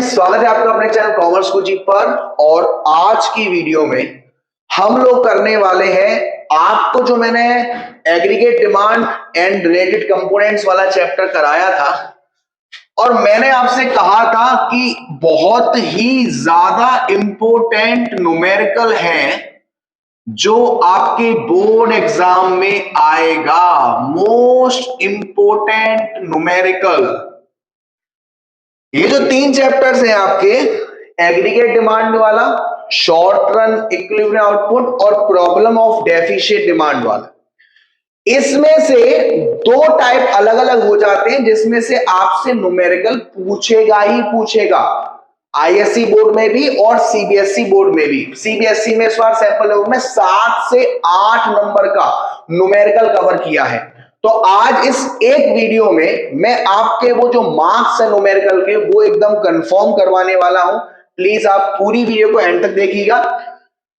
स्वागत है आपका अपने चैनल कॉमर्स कुची पर। और आज की वीडियो में हम लोग करने वाले हैं, आपको जो मैंने aggregate demand and related components वाला चैप्टर कराया था और मैंने आपसे कहा था कि बहुत ही ज्यादा इंपॉर्टेंट न्यूमेरिकल है जो आपके बोर्ड एग्जाम में आएगा। मोस्ट इंपॉर्टेंट न्यूमेरिकल, ये जो 3 चैप्टर्स हैं आपके, एग्रीगेट डिमांड वाला, शॉर्ट रन इक्विलिब्रियम आउटपुट और प्रॉब्लम ऑफ डेफिशिएंट डिमांड वाला, इसमें से 2 टाइप अलग अलग हो जाते हैं जिसमें से आपसे न्यूमेरिकल पूछेगा ही पूछेगा, आईएससी बोर्ड में भी और सीबीएसई बोर्ड में भी। सीबीएसई में इस बार सैंपल में 7 से 8 नंबर का न्यूमेरिकल कवर किया है। तो आज इस एक वीडियो में मैं आपके वो जो मार्क्स है न्यूमेरिकल के वो एकदम कंफर्म करवाने वाला हूं। प्लीज आप पूरी वीडियो को एंड तक देखिएगा।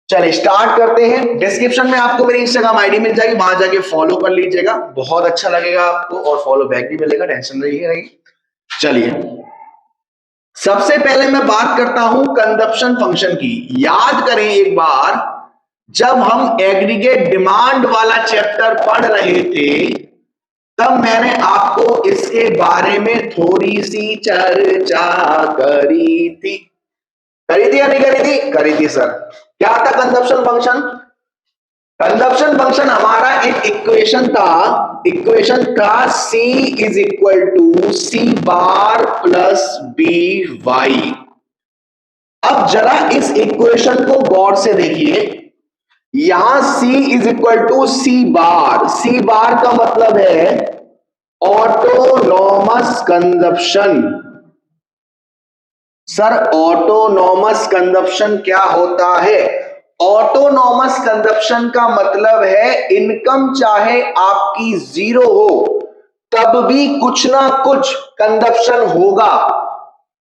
चलिए स्टार्ट करते हैं। डिस्क्रिप्शन में आपको मेरी इंस्टाग्राम आईडी मिल जाएगी, वहां जाके फॉलो कर लीजिएगा, बहुत अच्छा लगेगा आपको और फॉलो बैक भी मिलेगा, टेंशन नहीं रहेगी। चलिए सबसे पहले मैं बात करता हूं कंजप्शन फंक्शन की। याद करें एक बार, जब हम एग्रीगेट डिमांड वाला चैप्टर पढ़ रहे थे तब मैंने आपको इसके बारे में थोड़ी सी चर्चा करी थी या नहीं करी थी? करी थी सर। क्या था कंजप्शन फंक्शन? कंजप्शन फंक्शन हमारा एक इक्वेशन था C is equal to C bar plus B Y. अब जरा इस इक्वेशन को गौर से देखिए। यहां C is equal to C bar का मतलब है autonomous consumption. Sir autonomous consumption क्या होता है? ऑटोनॉमस कंजप्शन का मतलब है इनकम चाहे आपकी 0 हो तब भी कुछ ना कुछ कंजप्शन होगा।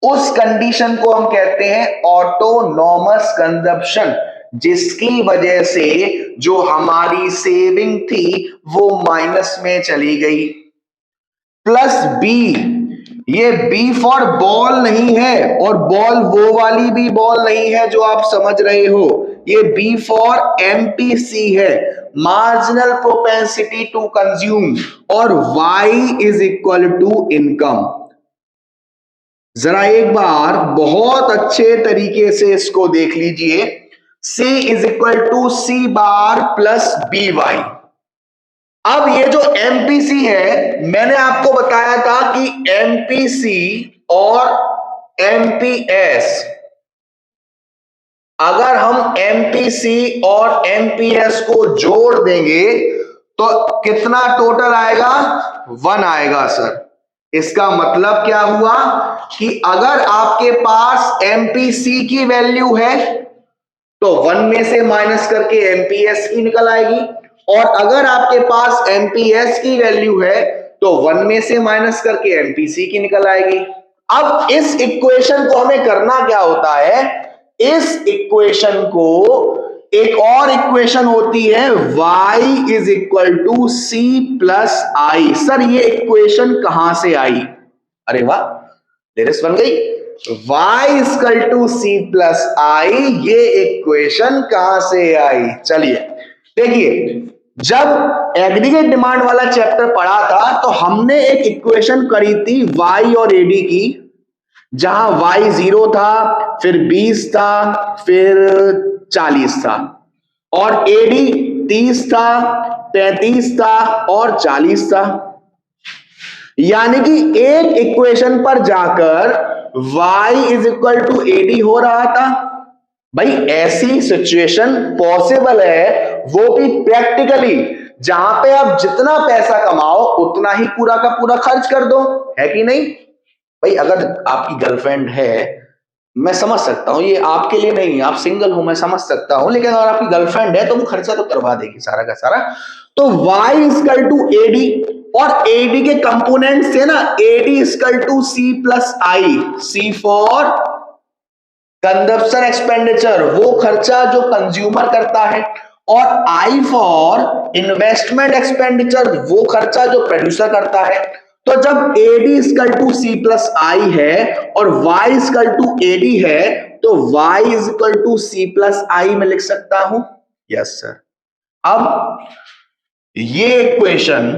उस कंडीशन को हम कहते हैं ऑटोनॉमस कंजप्शन, जिसकी वजह से जो हमारी सेविंग थी वो माइनस में चली गई। प्लस बी, ये बी फॉर बॉल नहीं है और बॉल वो वाली भी बॉल नहीं है जो आप समझ रहे हो, ये बी फॉर एमपीसी है, मार्जिनल प्रोपेंसिटी टू कंज्यूम, और Y is equal to income. जरा एक बार बहुत अच्छे तरीके से इसको देख लीजिए। C is equal to C bar plus B Y. अब ये जो एमपीसी है, मैंने आपको बताया था कि एमपीसी और एमपीएस, अगर हम एमपीसी और एमपीएस को जोड़ देंगे तो कितना टोटल आएगा? 1 आएगा सर। इसका मतलब क्या हुआ कि अगर आपके पास एमपीसी की वैल्यू है तो 1 में से माइनस करके एमपीएस की निकल आएगी, और अगर आपके पास एमपीएस की वैल्यू है तो 1 में से माइनस करके एमपीसी की निकल आएगी। अब इस इक्वेशन को हमें करना क्या होता है? इस इक्वेशन को एक और इक्वेशन होती है y is equal to C plus I. Sir ये इक्वेशन कहां से आई? अरे वाह, लिरिक्स बन गई। y equal to C plus I, ये इक्वेशन कहां से आई? चलिए देखिए, जब एग्रीगेट डिमांड वाला चैप्टर पढ़ा था तो हमने एक इक्वेशन करी थी y और AD की, जहां y 0 था, फिर 20 था, फिर 40 था, और AD 30 था, 35 था और 40 था। यानी कि एक इक्वेशन पर जाकर y is equal to AD हो रहा था। भाई ऐसी सिचुएशन पॉसिबल है, वो भी प्रैक्टिकली, जहां पे आप जितना पैसा कमाओ उतना ही पूरा का पूरा खर्च कर दो, है कि नहीं? भाई अगर आपकी गर्लफ्रेंड है, मैं समझ सकता हूं, ये आपके लिए नहीं, आप सिंगल हो, मैं समझ सकता हूं, लेकिन अगर आपकी गर्लफ्रेंड है तो वो खर्चा तो करवा देगी सारा का सारा। तो y इक्वल टू AD, और AD के कंपोनेंट्स थे ना, AD equal to C plus I. C for consumption expenditure, वो खर्चा जो कंज्यूमर करता है, और I फॉर इन्वेस्टमेंट एक्सपेंडिचर, वो खर्चा जो प्रोड्यूसर करता है। तो जब AD equal to C plus I है और Y इक्वल टू AD है तो Y equal to C plus I में लिख सकता हूं। Yes sir. अब ये equation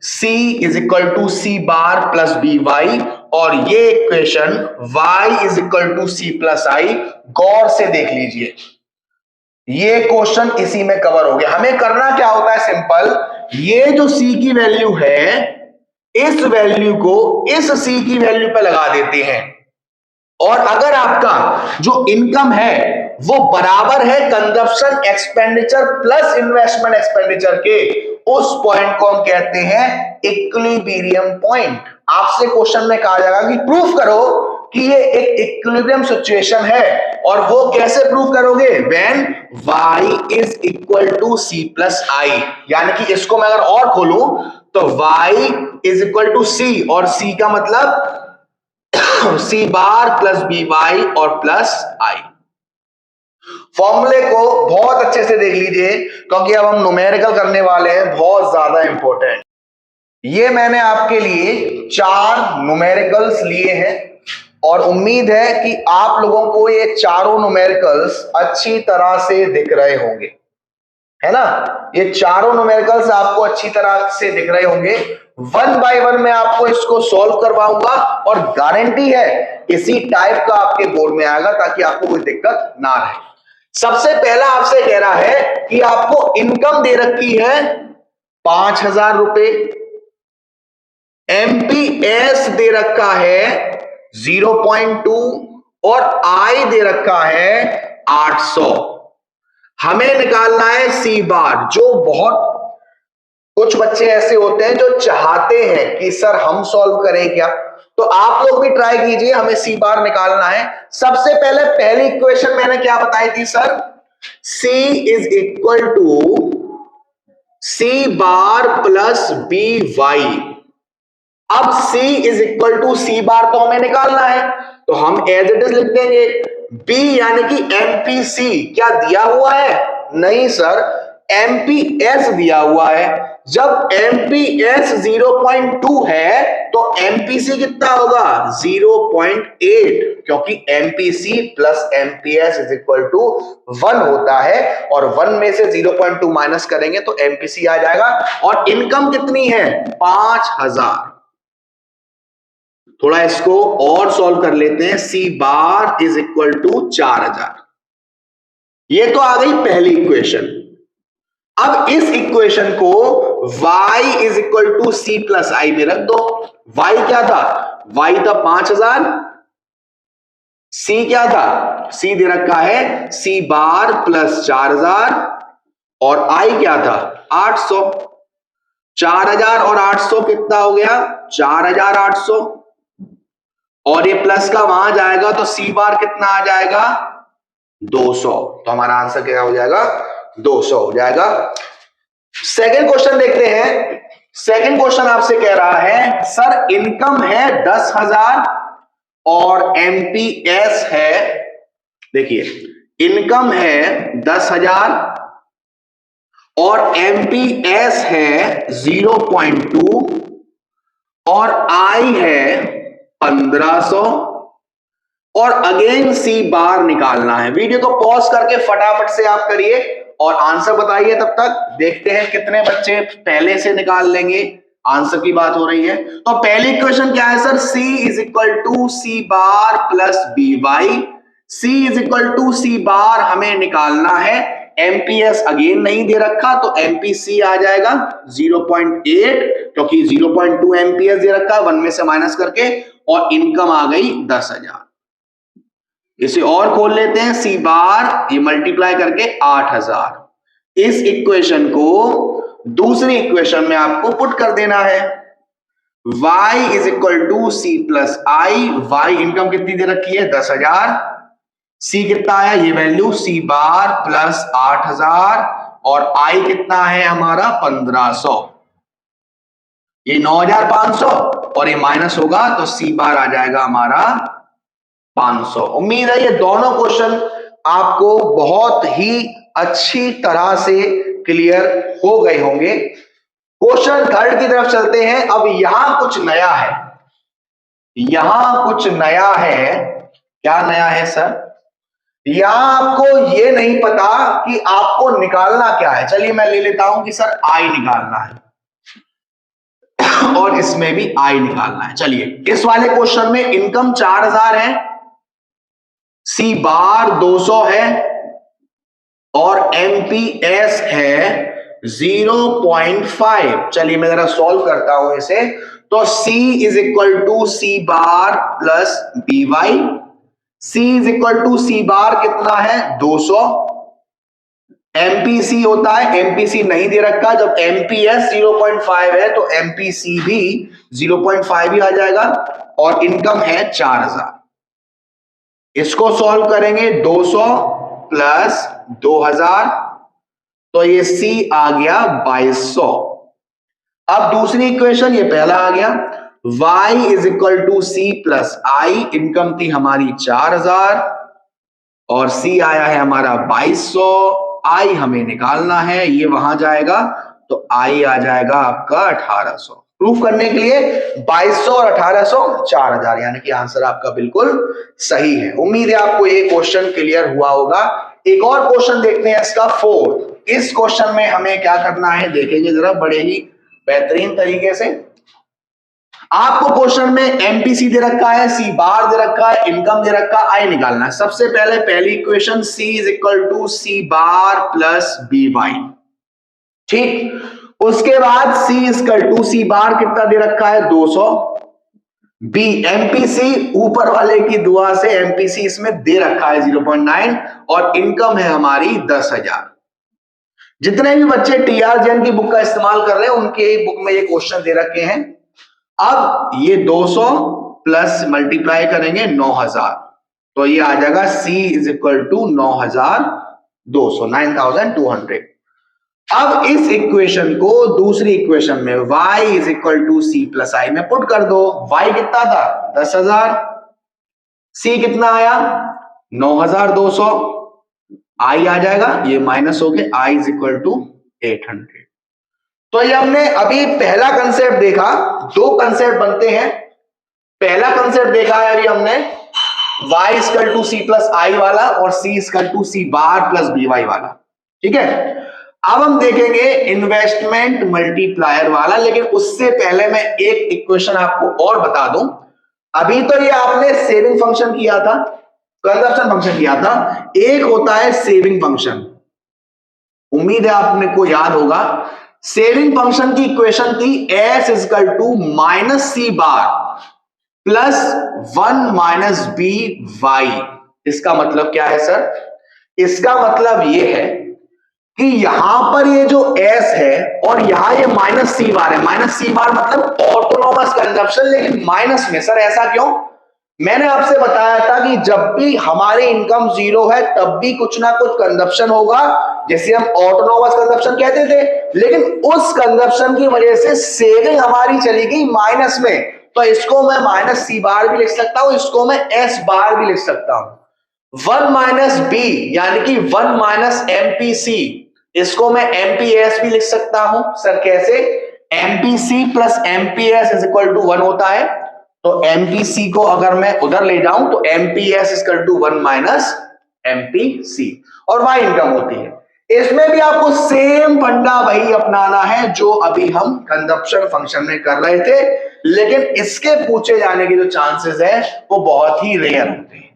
C is equal to C bar plus BY और ये equation Y is equal to C plus I, गौर से देख लीजिए, ये क्वेश्चन इसी में कवर हो गया। हमें करना क्या होता है, सिंपल, ये जो C की वैल्यू है इस वैल्यू को इस C की वैल्यू पे लगा देते हैं और अगर आपका जो इनकम है वो बराबर है consumption expenditure plus investment expenditure के, उस पॉइंट को हम कहते हैं इक्विलिब्रियम पॉइंट। आपसे क्वेश्चन में कहा जाएगा कि प्रूफ करो कि ये एक इक्विलिब्रियम सिचुएशन है, और वो कैसे प्रूव करोगे, when y is equal to C plus I. यानी कि इसको मैं अगर और खोलूं तो y is equal to C, और C का मतलब C बार प्लस BY और प्लस I। फॉर्मूले को बहुत अच्छे से देख लीजिए क्योंकि अब हम न्यूमेरिकल करने वाले हैं, बहुत ज्यादा इंपॉर्टेंट। ये मैंने आपके लिए 4 न्यूमेरिकल्स लिए हैं और उम्मीद है कि आप लोगों को ये चारों न्यूमेरिकल्स अच्छी तरह से दिख रहे होंगे, है ना। ये चारों न्यूमेरिकल्स आपको अच्छी तरह से दिख रहे होंगे। 1 बाय 1 मैं आपको इसको सॉल्व करवाऊंगा और गारंटी है इसी टाइप का आपके बोर्ड में आएगा ताकि आपको कोई दिक्कत ना रहे। सबसे पहला आपसे कह रहा है कि आपको इनकम दे रखी है 5,000 रुपए, MPS दे रखा है 0.2 और I दे रखा है 800। हमें निकालना है C बार। जो बहुत कुछ बच्चे ऐसे होते हैं जो चाहते हैं कि सर हम सॉल्व करें क्या, तो आप लोग भी ट्राई कीजिए, हमें C बार निकालना है। सबसे पहले पहली इक्वेशन मैंने क्या बताई थी sir, C is equal to C bar plus BY। अब C is equal to C bar तो हमें निकालना है, तो हम एज इट इज लिख देंगे। B यानी कि MPC क्या दिया हुआ है, नहीं सर, MPS दिया हुआ है। जब MPS 0.2 है तो MPC कितना होगा, 0.8, क्योंकि MPC plus MPS is equal to 1 होता है और 1 में से 0.2 माइनस करेंगे तो MPC आ जाएगा। और इनकम कितनी है, 5,000। थोड़ा इसको और सॉल्व कर लेते हैं। C bar is equal to 4,000। ये तो आ गई पहली इक्वेशन। अब इस इक्वेशन को y is equal to C plus I में रख दो। y क्या था, y था 5,000, C क्या था, C दे रखा है C बार प्लस 4,000 और I क्या था 800। 4,000 और 800 कितना हो गया, 4,800, और ये प्लस का वहां जाएगा तो C बार कितना आ जाएगा 200। तो हमारा आंसर क्या हो जाएगा, 200 हो जाएगा। सेकंड क्वेश्चन देखते हैं। सेकंड क्वेश्चन आपसे कह रहा है सर इनकम है 10,000 और MPS है, देखिए इनकम है 10,000 और MPS है 0.2 और I है 1,500 और अगेन C बार निकालना है। वीडियो को पॉज करके फटाफट से आप करिए और आंसर बताइए। तब तक देखते हैं कितने बच्चे पहले से निकाल लेंगे। आंसर की बात हो रही है तो पहली इक्वेशन क्या है sir, C is equal to C bar plus BY। C is equal to C bar हमें निकालना है, MPS अगेन नहीं दे रखा तो MPC आ जाएगा 0.8, क्योंकि 0.2 MPS दे रखा है 1 में से माइनस करके, और इनकम आ गई 10,000। इसे और खोल लेते हैं, C बार ये मल्टीप्लाई करके 8,000। इस इक्वेशन को दूसरी इक्वेशन में आपको पुट कर देना है। y is equal to C plus I. y income कितनी दे रखी है 10,000, C कितना आया ये वैल्यू C बार प्लस 8,000 और I कितना है हमारा 1,500। ये 9,500 और ये माइनस होगा तो C बार आ जाएगा हमारा 500। उम्मीद है ये दोनों क्वेश्चन आपको बहुत ही अच्छी तरह से क्लियर हो गए होंगे। क्वेश्चन थर्ड की तरफ चलते हैं। अब यहां कुछ नया है, यहां कुछ नया है। क्या नया है सर? यहां आपको ये नहीं पता कि आपको निकालना क्या है। चलिए मैं ले लेता हूं कि सर आई निकालना है और इसमें भी आई निकालना है। चलिए इस वाले क्वेश्चन में इनकम 4000 है, सी बार 200 है और एमपीएस है 0.5। चलिए मैं जरा सॉल्व करता हूं इसे। तो C is equal to C bar plus B Y. C is equal to C bar कितना है? 200। एमपीसी होता है, एमपीसी नहीं दे रखा। जब एमपीएस 0.5 है तो एमपीसी भी 0.5 ही आ जाएगा और इनकम है 4000। इसको सॉल्व करेंगे 200 प्लस 2000 तो ये सी आ गया 2200। अब दूसरी इक्वेशन, ये पहला आ गया y is equal to C plus I. Income थी हमारी 4000 और c आया है हमारा 2200। i हमें निकालना है, ये वहां जाएगा तो i आ जाएगा आपका 1800। प्रूफ करने के लिए 2200 और 1800 4000, यानी कि आंसर आपका बिल्कुल सही है। उम्मीद है आपको ये क्वेश्चन क्लियर हुआ होगा। एक और क्वेश्चन देखते हैं इसका फोर्थ। इस क्वेश्चन में हमें क्या करना है देखेंगे जरा बड़े ही बेहतरीन तरीके से। आपको क्वेश्चन में एमपीसी दे रखा है, सी बार दे रखा है, इनकम दे रखा है, आई निकालना है। सबसे पहले पहली equation C is equal to C bar plus B Y. ठीक, उसके बाद C is equal to C bar कितना दे रखा है? 200। बी एमपीसी ऊपर वाले की दुआ से एमपीसी इसमें दे रखा है 0.9 और इनकम है हमारी 10,000। जितने भी बच्चे टीआरजेन की बुक का इस्तेमाल कर रहे हैं उनके बुक में ये क्वेश्चन दे रखे हैं। अब ये 200 प्लस मल्टीप्लाई करेंगे 9000 तो ये आ जाएगा C इज इक्वल टू 9200, 9200। अब इस इक्वेशन को दूसरी इक्वेशन में y is equal to C plus I में पुट कर दो। y कितना था? 10,000। C कितना आया? 9200। i आ जाएगा, ये माइनस हो गया, i इज इक्वल टू 800। तो ये हमने अभी पहला कंसेप्ट देखा। दो कंसेप्ट बनते हैं। पहला कंसेप्ट देखा है अभी हमने y equal to C plus I वाला और c equal to C bar plus B Y वाला। ठीक है, अब हम देखेंगे इन्वेस्टमेंट मल्टीप्लायर वाला। लेकिन उससे पहले मैं एक इक्वेशन आपको और बता दूं। अभी तो ये आपने सेविंग फंक्शन किया था, कंजप्शन फंक्शन किया था। एक होता है सेविंग फंक्शन, उम्मीद है आपने को याद होगा। सेविंग फंक्शन की इक्वेशन थी s equal to minus C bar plus 1 minus B Y. इसका मतलब क्या है सर? इसका मतलब ये है कि यहां पर ये जो s है और यहां ये माइनस सी बार है। माइनस सी बार मतलब ऑटोनोमस कंजप्शन, लेकिन माइनस में। सर ऐसा क्यों? मैंने आपसे बताया था कि जब भी हमारी इनकम जीरो है तब भी कुछ ना कुछ कंजप्शन होगा, जैसे हम ऑटोनोमस कंजप्शन कहते थे। लेकिन उस कंजप्शन की वजह से सेविंग हमारी चली गई माइनस में। तो इसको मैं माइनस सी बार भी लिख सकता हूं, इसको मैं एस बार भी लिख सकता हूं। 1 माइनस बी यानी कि 1 माइनस एमपीसी, इसको मैं एमपीएस भी लिख सकता हूं। सर कैसे? MPC plus MPS is equal to 1 होता है। तो एमपीसी को अगर मैं उधर ले जाऊं तो MPS is equal to 1 minus MPC और वाई इनकम होती है। इसमें भी आपको सेम फंडा वही अपनाना है जो अभी हम कंजप्शन फंक्शन में कर रहे थे, लेकिन इसके पूछे जाने के जो चांसेस है वो बहुत ही रेयर होते हैं।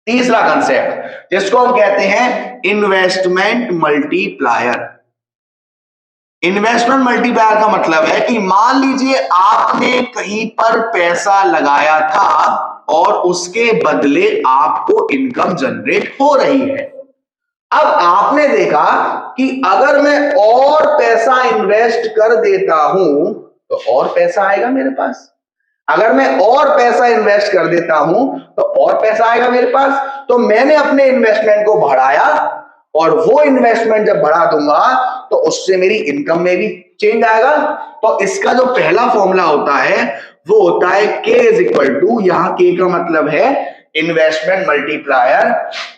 तीसरा कंसेप्ट जिसको हम कहते हैं इन्वेस्टमेंट मल्टीप्लायर। इन्वेस्टमेंट मल्टीप्लायर का मतलब है कि मान लीजिए आपने कहीं पर पैसा लगाया था और उसके बदले आपको इनकम जनरेट हो रही है। अब आपने देखा कि अगर मैं और पैसा इन्वेस्ट कर देता हूं तो और पैसा आएगा मेरे पास। अगर मैं और पैसा इन्वेस्ट कर देता हूं तो और पैसा आएगा मेरे पास। तो मैंने अपने इन्वेस्टमेंट को बढ़ाया और वो इन्वेस्टमेंट जब बढ़ा दूंगा तो उससे मेरी इनकम में भी चेंज आएगा। तो इसका जो पहला फॉर्मूला होता है वो होता है K इज इक्वल टू, यहां K का मतलब है investment multiplier,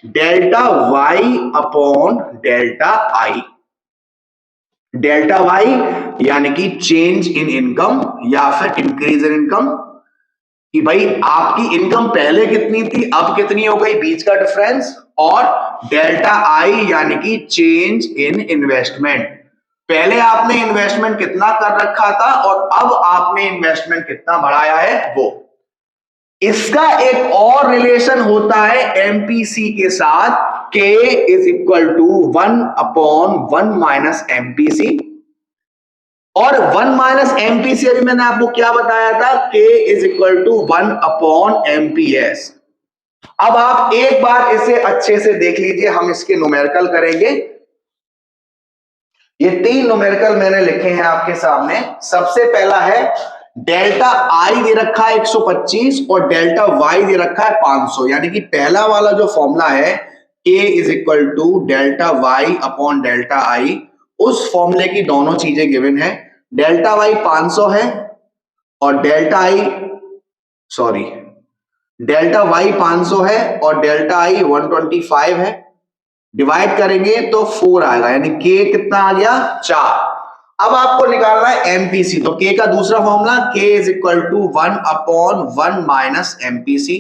delta Y upon delta I। Delta Y यानी कि चेंज इन इनकम या फिर इंक्रीज इन इनकम, कि भाई आपकी इनकम पहले कितनी थी अब कितनी हो गई, बीच का डिफरेंस। और डेल्टा आई यानी कि चेंज इन इन्वेस्टमेंट, पहले आपने इन्वेस्टमेंट कितना कर रखा था और अब आपने इन्वेस्टमेंट कितना बढ़ाया है वो। इसका एक और रिलेशन होता है एमपीसी के साथ, K is equal to 1/1 minus MPC. और 1 माइनस एमपीसी अभी मैंने आपको क्या बताया था, K इज इक्वल टू 1/एमपीएस। अब आप एक बार इसे अच्छे से देख लीजिए, हम इसके न्यूमेरिकल करेंगे। ये 3 न्यूमेरिकल मैंने लिखे हैं आपके सामने। सबसे पहला है डेल्टा आई दे रखा है 125 और डेल्टा वाई दे रखा है 500, यानी कि पहला वाला जो फॉर्मूला है K is equal to delta Y upon delta I, उस फॉर्मूले की दोनों चीजें गिवन है। डेल्टा वाई 500 है और डेल्टा आई डेल्टा वाई 500 है और डेल्टा आई 125 है। डिवाइड करेंगे तो 4 आएगा, यानी K कितना आ गया 4। अब आपको निकालना है एमपीसी, तो K का दूसरा formula K is equal to 1/1 minus MPC.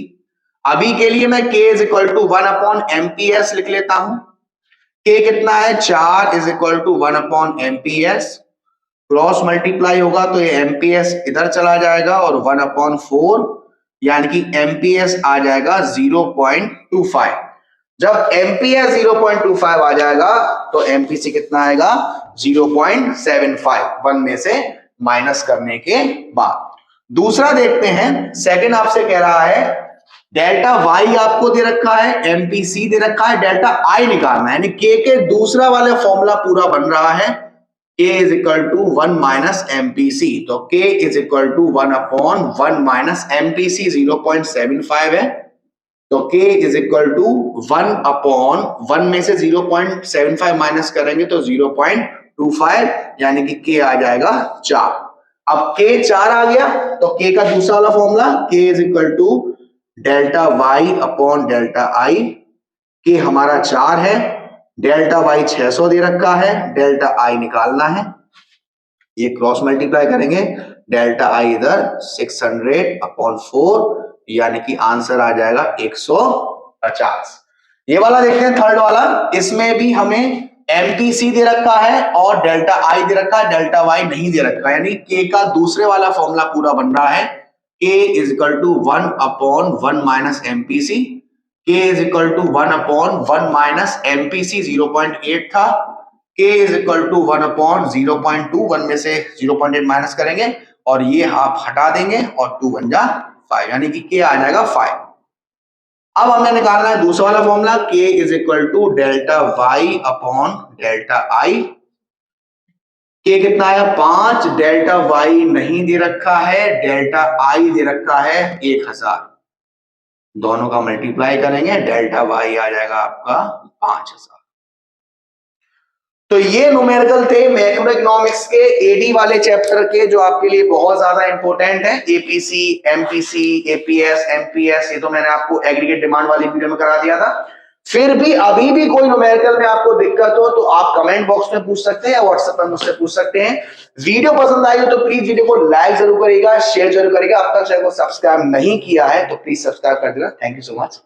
अभी के लिए मैं K इज इक्वल टू 1/एमपीएस लिख लेता हूं। K कितना है 4 इज इक्वल टू 1/एमपीएस, क्रॉस मल्टीप्लाई होगा तो ये एमपीएस इधर चला जाएगा और 1/4 यानी कि एमपीएस आ जाएगा 0.25। जब एमपीएस 0.25 आ जाएगा तो एमपीसी कितना आएगा 0.75, 1 में से माइनस करने के बाद। दूसरा देखते हैं, सेकंड आपसे कह रहा है डेल्टा वाई आपको दे रखा है, एमपीसी दे रखा है, डेल्टा आई निकालना है, यानी के दूसरा वाला फॉर्मूला पूरा बन रहा है K is equal to 1 minus MPC. तो K is equal to 1/1 minus MPC 0.75 है, तो K इज इक्वल टू 1/1 में से 0.75 माइनस करेंगे तो 0.25, यानी कि K आ जाएगा 4। अब K 4 आ गया तो K का दूसरा वाला formula K is equal to delta Y upon delta I. K हमारा 4 है, डेल्टा वाई 600 दे रखा है, डेल्टा आई निकालना है, ये क्रॉस मल्टीप्लाई करेंगे, डेल्टा आई इधर 600/4, यानी कि आंसर आ जाएगा 150। ये वाला देखते हैं थर्ड वाला, इसमें भी हमें एमपीसी दे रखा है और डेल्टा आई दे रखा है, डेल्टा वाई नहीं दे रखा है, यानी के का दूसरे वाला फॉर्मूला पूरा बन रहा है। K is equal to 1/1 minus MPC, K is equal to 1/1 minus MPC 0.8 था, K इज इक्वल टू 1/0.2, 1 में से 0.8 माइनस करेंगे और ये आप हटा देंगे और 2 बन जा 5, यानी कि K आ जाएगा 5। अब हमें निकालना है दूसरा वाला formula K is equal to delta Y upon delta I. K कितना है 5, डेल्टा वाई नहीं दे रखा है, डेल्टा आई दे रखा है 1000, दोनों का मल्टीप्लाई करेंगे, डेल्टा वाई आ जाएगा आपका 5000। तो ये न्यूमेरिकल थे मैक्रो इकोनॉमिक्स के एडी वाले चैप्टर के, जो आपके लिए बहुत ज्यादा इंपॉर्टेंट है। एपीसी, एमपीसी, एपीएस, एमपीएस, ये तो मैंने आपको एग्रीगेट डिमांड वाली वीडियो में करा दिया था। फिर भी अभी भी कोई न्यूमेरिकल में आपको दिक्कत हो तो आप कमेंट बॉक्स में पूछ सकते हैं या व्हाट्सएप पर मुझसे पूछ सकते हैं। वीडियो पसंद आई हो तो प्लीज वीडियो को लाइक जरूर करिएगा, शेयर जरूर करिएगा। अब तक चैनल को सब्सक्राइब नहीं किया है तो प्लीज सब्सक्राइब कर देना। Thank you so much.